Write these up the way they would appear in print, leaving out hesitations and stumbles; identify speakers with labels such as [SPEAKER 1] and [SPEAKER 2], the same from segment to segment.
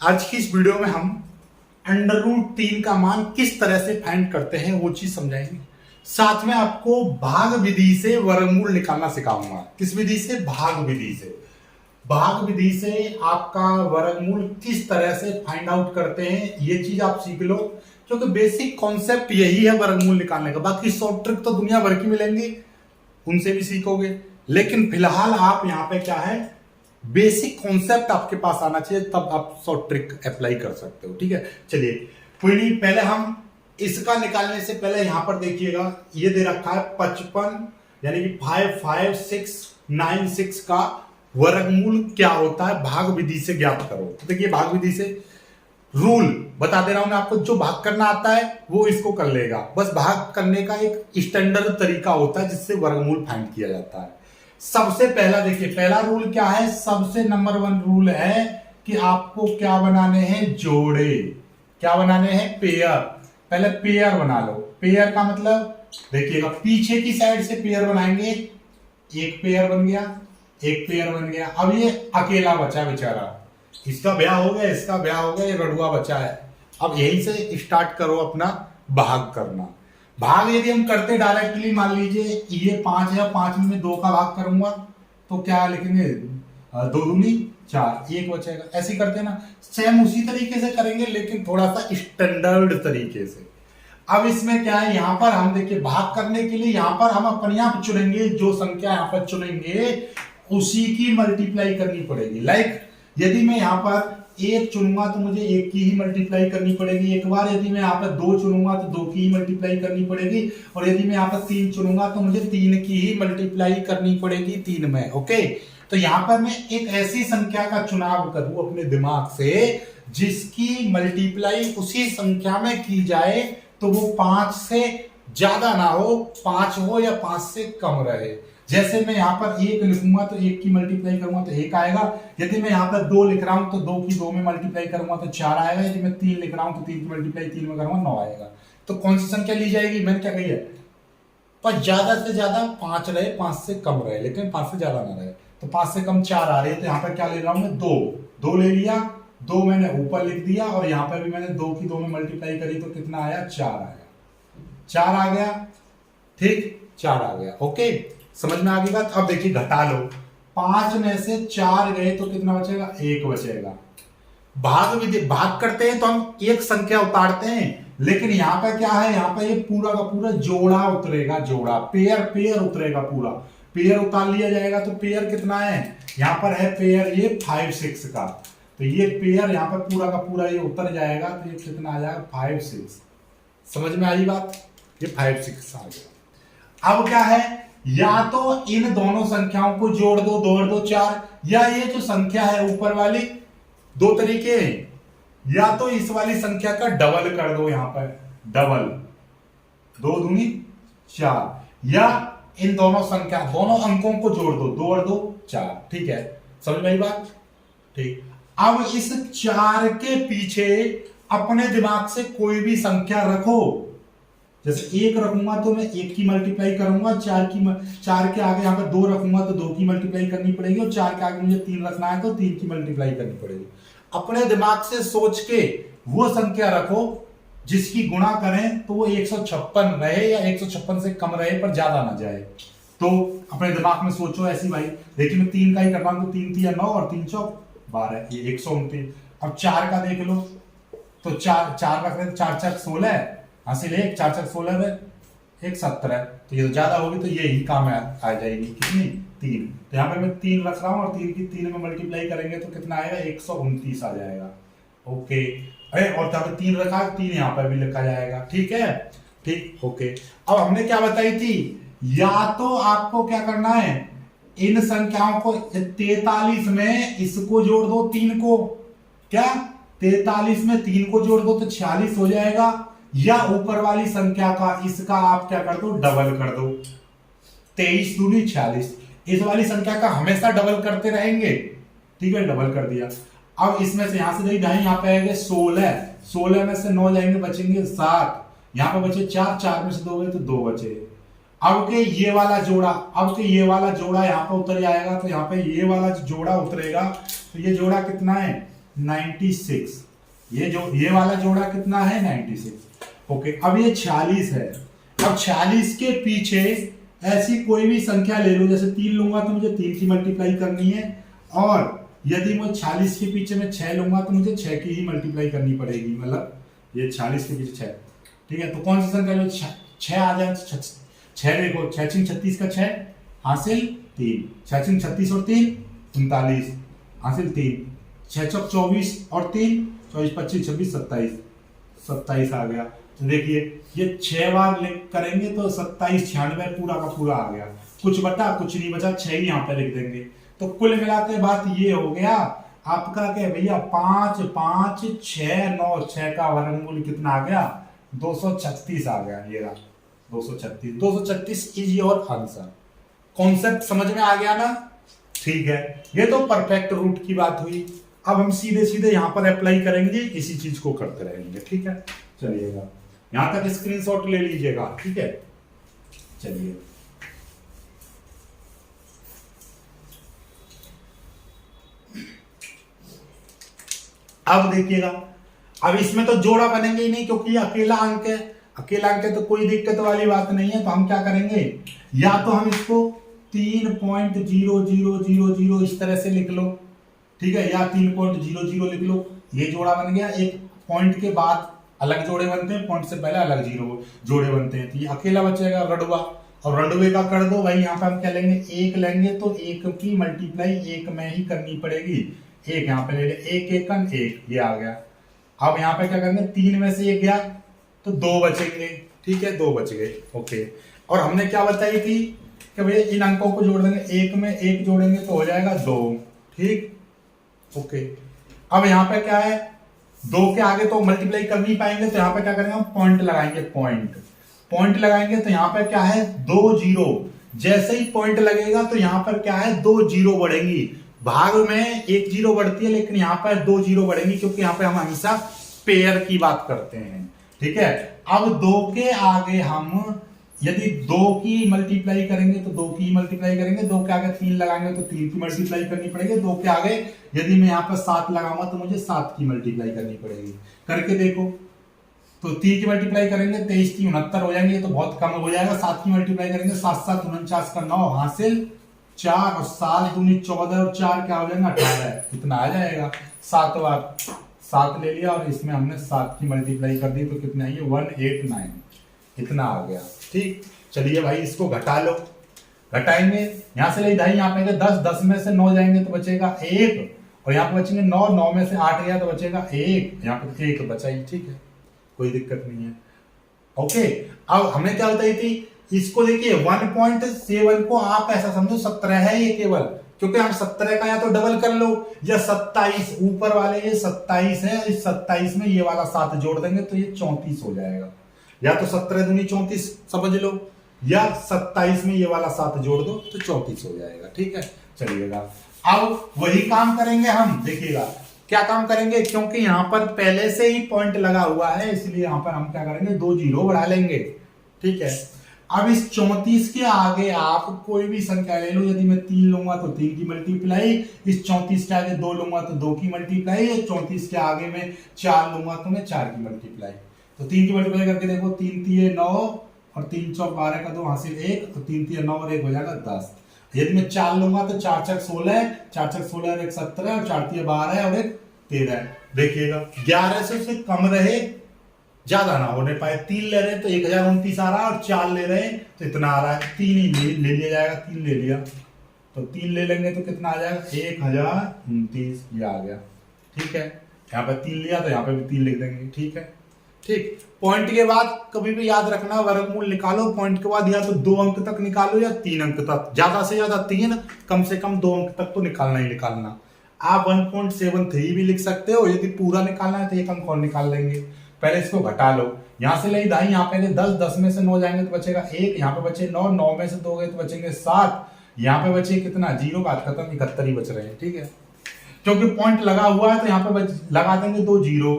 [SPEAKER 1] आज की इस वीडियो में हम अंडर रूट 3 का मान किस तरह से फाइंड करते हैं वो चीज समझाएंगे। साथ में आपको भाग विधि से वर्गमूल निकालना सिखाऊंगा। किस विधि से? भाग विधि से। भाग विधि से आपका वर्गमूल किस तरह से फाइंड आउट करते हैं ये चीज आप सीख लो, क्योंकि बेसिक कॉन्सेप्ट यही है वर्गमूल निकालने का। बाकी शॉर्ट ट्रिक तो दुनिया भर की मिलेंगी, उनसे भी सीखोगे, लेकिन फिलहाल आप यहाँ पे क्या है, बेसिक कॉन्सेप्ट आपके पास आना चाहिए, तब आप शॉर्ट ट्रिक अप्लाई कर सकते हो। ठीक है, चलिए कोई नहीं। पहले हम इसका निकालने से पहले यहां पर देखिएगा, ये दे रखा है 55 यानी कि 55696 का वर्गमूल क्या होता है, भाग विधि से ज्ञात करो। तो देखिए भाग विधि से रूल बता दे रहा हूं मैं आपको, जो भाग करना आता है वो इसको कर लेगा। बस भाग करने का एक स्टैंडर्ड तरीका होता है जिससे वर्गमूल फाइंड किया जाता है। सबसे पहला देखिए, पहला रूल क्या है, सबसे नंबर 1 रूल है कि आपको क्या बनाने हैं, जोड़े। क्या बनाने हैं? पेयर। पहले पेयर बना लो। पेयर का मतलब देखिएगा, पीछे की साइड से पेयर बनाएंगे, एक पेयर बन गया, एक पेयर बन गया। अब ये अकेला बचा बेचारा, इसका ब्याह हो गया, इसका ब्याह हो गया, ये गढ़ुआ बचा है। अब यहीं से स्टार्ट करो अपना भाग करना। भाग यदि हम करते डायरेक्टली, मान लीजिए ये 5 है, 5 में 2 का भाग करूंगा तो क्या लिखेंगे, 2 दूनी 4, 1 बचेगा। ऐसे करते ना, सेम उसी तरीके से करेंगे लेकिन थोड़ा सा स्टैंडर्ड तरीके से। अब इसमें क्या है, यहां पर हम देखिए भाग करने के लिए यहां पर हम अपने आप चुनेंगे, जो संख्या यहां पर चुनेंगे उसी की मल्टीप्लाई करनी पड़ेगी। लाइक यदि मैं यहां पर 1 चुनूंगा तो मुझे 1 की ही मल्टीप्लाई करनी पड़ेगी एक बार। यदि मैं यहाँ पर 2 चुनूंगा तो 2 की ही मल्टीप्लाई करनी पड़ेगी, और यदि मैं यहाँ पर 3 चुनूंगा तो मुझे 3 की ही मल्टीप्लाई करनी पड़ेगी 3 में। ओके, तो यहाँ पर मैं एक ऐसी संख्या का चुनाव करूं अपने दिमाग से जिसकी मल्टीप्लाई उसी संख्या में की जाए तो वो 5 से ज्यादा ना हो, 5 हो या 5 से कम रहे। जैसे मैं यहाँ पर 1 लिखूंगा तो 1 की मल्टीप्लाई करूंगा तो 1 आएगा। यदि मैं यहाँ पर 2 लिख रहा हूं तो 2 की 2 में मल्टीप्लाई करूंगा तो 4 आएगा। यदि मैं 3 लिख रहा हूं तो 3 की मल्टीप्लाई 3 में करूंगा 9 आएगा। तो कौन सी संख्या ली जाएगी, मैंने क्या कही है, पर ज्यादा से ज्यादा 5 रहे, 5 से कम रहे, लेकिन 5 से ज्यादा ना रहे। तो 5 से कम 4 आ रही है, तो यहाँ पर क्या ले रहा हूं मैं, 2 ले लिया, 2 मैंने ऊपर लिख दिया, और यहाँ पर भी मैंने 2 की 2 में मल्टीप्लाई करी तो कितना आया, 4 आया। 4 आ गया, ठीक, 4 आ गया। ओके, समझ में आ गई बात। अब देखिए घटा लो, 5 में से 4 गए तो कितना बचेगा, 1 बचेगा। भाग विधि, भाग करते हैं तो हम एक संख्या उतारते हैं, लेकिन यहाँ पे क्या है, यहाँ पे ये पूरा का पूरा जोड़ा उतरेगा, जोड़ा, पेयर पेयर उतरेगा पूरा। पेयर उतार लिया जाएगा तो पेयर कितना है, यहाँ पर है पेयर ये 5 6 का, तो ये पेयर यहाँ पर पूरा का पूरा ये उतर जाएगा, तो ये कितना आ जाएगा, 5 6। समझ में आई बात, ये 5 6 आ गया। अब क्या है, या तो इन दोनों संख्याओं को जोड़ दो, 2 और 2 4, या ये जो संख्या है ऊपर वाली, 2 तरीके हैं, या तो इस वाली संख्या का डबल कर दो, यहां पर डबल, 2 दूनी 4, या इन दोनों संख्या, दोनों अंकों को जोड़ दो, 2 और 2 4। ठीक है, समझ में आई बात, ठीक। अब इस 4 के पीछे अपने दिमाग से कोई भी संख्या रखो। जैसे 1 रखूंगा तो मैं 1 की मल्टीप्लाई करूंगा, 4 के आगे यहाँ पर 2 रखूंगा तो 2 की मल्टीप्लाई करनी पड़ेगी, और 4 के आगे मुझे 3 रखना है तो 3 की मल्टीप्लाई करनी पड़ेगी। अपने दिमाग से सोच के वो संख्या रखो जिसकी गुणा करें तो वो 156 रहे, या 156 से कम रहे पर ज्यादा ना जाए। तो अपने दिमाग में सोचो ऐसी भाई, देखिए मैं 3 का ही कर रहा हूं तो 3 3 9 और 3 4 12, ये 129। अब 4 का देख लो तो 4 रख रहे, 4 4 16, हासिल 1, 4 4 16 है, 1 17, तो ये तो ज्यादा होगी तो ये ही काम आ जाएगी, कितनी, 3। तो यहाँ पे मैं 3 रख रहा हूँ, और 3 की 3 में मल्टीप्लाई करेंगे तो कितना आएगा, 129 आ जाएगा। ओके, अरे और यहाँ पे 3 रखा, 3 यहाँ पर भी लिखा जाएगा। ठीक है, ठीक, ओके। अब हमने क्या बताई थी, या तो आपको क्या करना है, इन संख्याओं को 43 में इसको जोड़ दो 3 को, क्या 43 में 3 को जोड़ दो तो 46 हो जाएगा, या ऊपर वाली संख्या का इसका आप क्या कर दो, डबल कर दो, 23 दूनी 46। इस वाली संख्या का हमेशा डबल करते रहेंगे, ठीक है, डबल कर दिया। अब इसमें से यहां से देखिए ढाई, यहाँ पे आएंगे 16, 16 में से 9 जाएंगे, बचेंगे 7, यहाँ पे बचे 4, 4 में से 2 गए तो 2 बचे। अब के ये वाला जोड़ा, अब के ये वाला जोड़ा यहाँ पे उतर जाएगा, तो यहाँ पे ये वाला जोड़ा उतरेगा, तो ये जोड़ा कितना है, 96। ये वाला जोड़ा कितना है 96। ओके, अब ये 46 है। अब 46 के पीछे ऐसी कोई भी संख्या ले लो, जैसे 3 लूंगा तो मुझे 3 की मल्टीप्लाई करनी है, और यदि मैं 46 के पीछे में 6 लूंगा तो मुझे 6 की ही मल्टीप्लाई करनी पड़ेगी, मतलब ये 46 के पीछे 6। ठीक है, तो कौन सी संख्या लो, 6 आ जाए, 6 देखो, 6 36 का 6 हासिल 3, 6 36 और 3 39 हासिल 3, 6 24 और 3 24 25 26 27 27 आ गया। तो देखिए ये 6 बार करेंगे तो 27 96 पूरा का पूरा आ गया, कुछ बटा कुछ नहीं बचा, 6 ही यहाँ पे लिख देंगे। तो कुल मिलाते बात ये हो गया आपका क्या भैया, 5 5 6 9, 6 का वर्गमूल कितना आ गया, 236 आ गया। ये रहा 236 इज योर आंसर। कॉन्सेप्ट समझ में आ गया ना? ठीक है, ये तो परफेक्ट रूट की बात हुई। अब हम सीधे सीधे यहां पर अप्लाई करेंगे, इसी चीज को करते रहेंगे। ठीक है, चलिएगा, यहां तक स्क्रीनशॉट ले लीजिएगा। ठीक है, चलिए अब देखिएगा, अब इसमें तो जोड़ा बनेंगे ही नहीं क्योंकि ये अकेला अंक है। अकेला अंक है तो कोई दिक्कत वाली बात नहीं है। तो हम क्या करेंगे, या तो हम इसको 3.0000 इस तरह से लिख लो, ठीक है, या 3.00 लिख लो, ये जोड़ा बन गया। एक पॉइंट के बाद अलग जोड़े बनते हैं, पॉइंट से पहले अलग जोड़े बनते हैं। तो ये अकेला बचेगा रडुआ, और रडुए का कर दो भाई। यहाँ पे हम क्या लेंगे, 1 लेंगे तो 1 की मल्टीप्लाई 1 में ही करनी पड़ेगी। 1 यहाँ पे ले ले, 1 1 1, ये आ गया। अब यहाँ पे क्या करेंगे, 3 में से 1 गया तो 2 बचेंगे। ठीक है, 2 बच गए। ओके, और हमने क्या बताई थी कि भैया इन अंकों को जोड़ देंगे, 1 में 1 जोड़ेंगे तो हो जाएगा 2। ठीक, ओके। अब यहाँ पे क्या है, 2 के आगे तो मल्टीप्लाई कर नहीं पाएंगे, तो यहाँ पे क्या करेंगे, हम पॉइंट लगाएंगे। पॉइंट लगाएंगे तो यहाँ पे क्या है, 2 0। जैसे ही पॉइंट लगेगा तो यहाँ पर क्या है, 2 0 बढ़ेंगी। भाग में 1 0 बढ़ती है, लेकिन यहाँ पर 2 0 बढ़ेंगी, क्योंकि यहाँ पे हम हमेशा पेयर की बात करते हैं। ठीक है, अब 2 के आगे हम यदि 2 की मल्टीप्लाई करेंगे तो 2 की मल्टीप्लाई करेंगे, 2 के आगे 3 लगाएंगे तो 3 की मल्टीप्लाई करनी पड़ेगी, 2 के आगे यदि मैं यहाँ पर 7 लगाऊंगा तो मुझे 7 की मल्टीप्लाई करनी पड़ेगी। करके देखो, तो 3 की मल्टीप्लाई करेंगे 23 3 69 हो जाएंगे, तो बहुत कम हो जाएगा। 7 की मल्टीप्लाई करेंगे 7 7 49 का 9 हासिल 4, और 7 दूनी 14 और 4 क्या हो जाएगा 18, कितना आ जाएगा, 7 बार 7 ले लिया, और इसमें हमने 7 की मल्टीप्लाई कर दी तो कितना है, 189 इतना आ गया। ठीक, चलिए भाई इसको घटा लो, घटाएंगे यहां से ले ढाई, यहाँ पे 10 10 में से 9 जाएंगे तो बचेगा 1, और यहाँ पे बचेंगे 9 9 में से 8 गया तो बचेगा 1, यहाँ पे 1 बचा ही। ठीक है, कोई दिक्कत नहीं है। ओके, अब हमने क्या बताई थी, इसको देखिए 1.7 को आप ऐसा समझो 17 है ये केवल, क्योंकि हम 17 का या तो डबल कर लो या 27, ऊपर वाले ये 27 है, इस 27 में ये वाला 7 जोड़ देंगे तो ये 34 हो जाएगा। या तो 17 दूनी 34 समझ लो, या 27 में ये वाला 7 जोड़ दो तो 34 हो जाएगा। ठीक है, चलिएगा अब वही काम करेंगे हम। देखिएगा क्या काम करेंगे, क्योंकि यहाँ पर पहले से ही पॉइंट लगा हुआ है, इसलिए यहाँ पर हम क्या करेंगे, 2 0 बढ़ा लेंगे। ठीक है, अब इस 34 के आगे आप कोई भी संख्या ले लो, यदि मैं 3 लूंगा तो 3 की मल्टीप्लाई, इस 34 के आगे 2 लूंगा तो 2 की मल्टीप्लाई, 34 के आगे में 4 लूंगा तो मैं 4 की मल्टीप्लाई। तो 3 की मल्टीप्लाई करके देखो, 3 3 9 और 3 4 12 का 2 हासिल 1, तो 3 3 9 और 1 हो जाएगा 10। यदि मैं 4 लूंगा तो 4 4 16, 4 4 16 और 1 17, और 4 3 12 और 1 13। देखिएगा 1100 से कम रहे, ज्यादा ना होने पाए। 3 ले रहे हैं तो 1029 आ रहा है, और 4 ले रहे हैं तो इतना आ रहा है, 3 ही ले लिया जाएगा। 3 ले लिया तो 3 ले लेंगे तो कितना आ जाएगा, 1029 ये आ गया। ठीक है, यहाँ पे 3 लिया तो यहाँ पे भी 3 लिख देंगे। ठीक है, ठीक। पॉइंट के बाद कभी भी याद रखना, वर्गमूल निकालो, पॉइंट के बाद या तो 2 अंक तक निकालो या 3 अंक तक, ज्यादा से ज्यादा 3, कम से कम 2 अंक तक तो निकालना ही निकालना। आप 1.73 भी लिख सकते हो, यदि पूरा निकालना है तो 1 अंक और निकाल लेंगे। पहले इसको घटा लो, यहां से ले दाई, यहाँ पे 10 10 में से 9 जाएंगे तो बचेगा 1, यहाँ पे बचे 9 9 में से 2 गए तो बचेंगे 7, यहाँ पे बचे कितना, 0 बात खत्म, 71 ही बच रहे हैं। ठीक है, क्योंकि पॉइंट लगा हुआ है तो यहाँ पे लगा देंगे 2 0।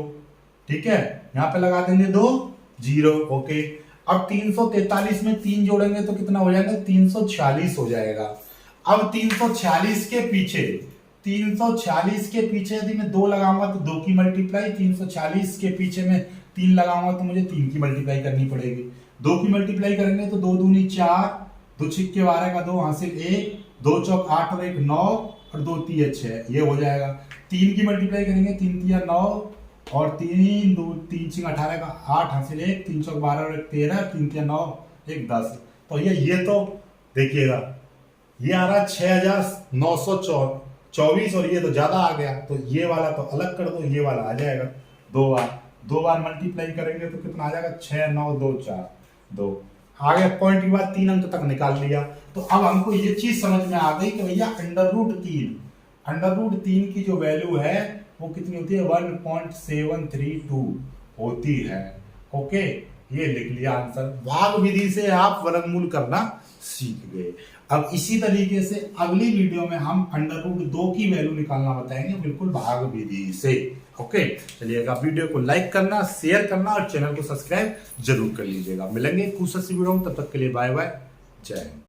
[SPEAKER 1] ठीक है, यहाँ पे लगा देंगे 2 0। ओके, अब 343 में 3 जोड़ेंगे तो कितना हो जाएगा, 346 हो जाएगा। अब 346 के पीछे 346 के पीछे यदि मैं 2 लगाऊंगा तो 2 की मल्टीप्लाई, 346 के पीछे में 3 लगाऊंगा तो मुझे 3 की मल्टीप्लाई करनी पड़ेगी। 2 की मल्टीप्लाई करेंगे तो 2 दूनी 4, 2 छिक्के 12 का 2 हासिल 1, 2 चौक 8 और 1 9 और 2 तिया 6, ये हो जाएगा। 3 की मल्टीप्लाई करेंगे 3 तिया 9 और 3 2 3 6 18 का 8 हासिल 1, 3 चौक 12 और 1 13, 3 तिया 9 1 10। तो ये तो देखिएगा ये आ रहा 6924 और ये तो ज्यादा आ गया, तो ये वाला तो अलग कर दो, ये वाला आ जाएगा 2 बार मल्टीप्लाई करेंगे तो कितना आ जाएगा 6 9 2 4 2 आगे पॉइंट के बाद 3 अंक तक निकाल लिया। तो अब हमको ये चीज समझ में आ गई कि भैया अंडर रूट 3 की जो वैल्यू है वो कितनी होती है 1.732 होती है। ओके, ये लिख लिया आंसर। भाग विधि से आप वर्गमूल करना सीख गए। अब इसी तरीके से अगली वीडियो में हम अंडर रूट 2 की वैल्यू निकालना बताएंगे बिल्कुल भाग विधि से। ओके, चलिएगा, वीडियो को लाइक करना, शेयर करना और चैनल को सब्सक्राइब जरूर कर लीजिएगा। मिलेंगे खूबसूरत सी वीडियो में, तब तक के लिए बाय बाय, जय हिंद।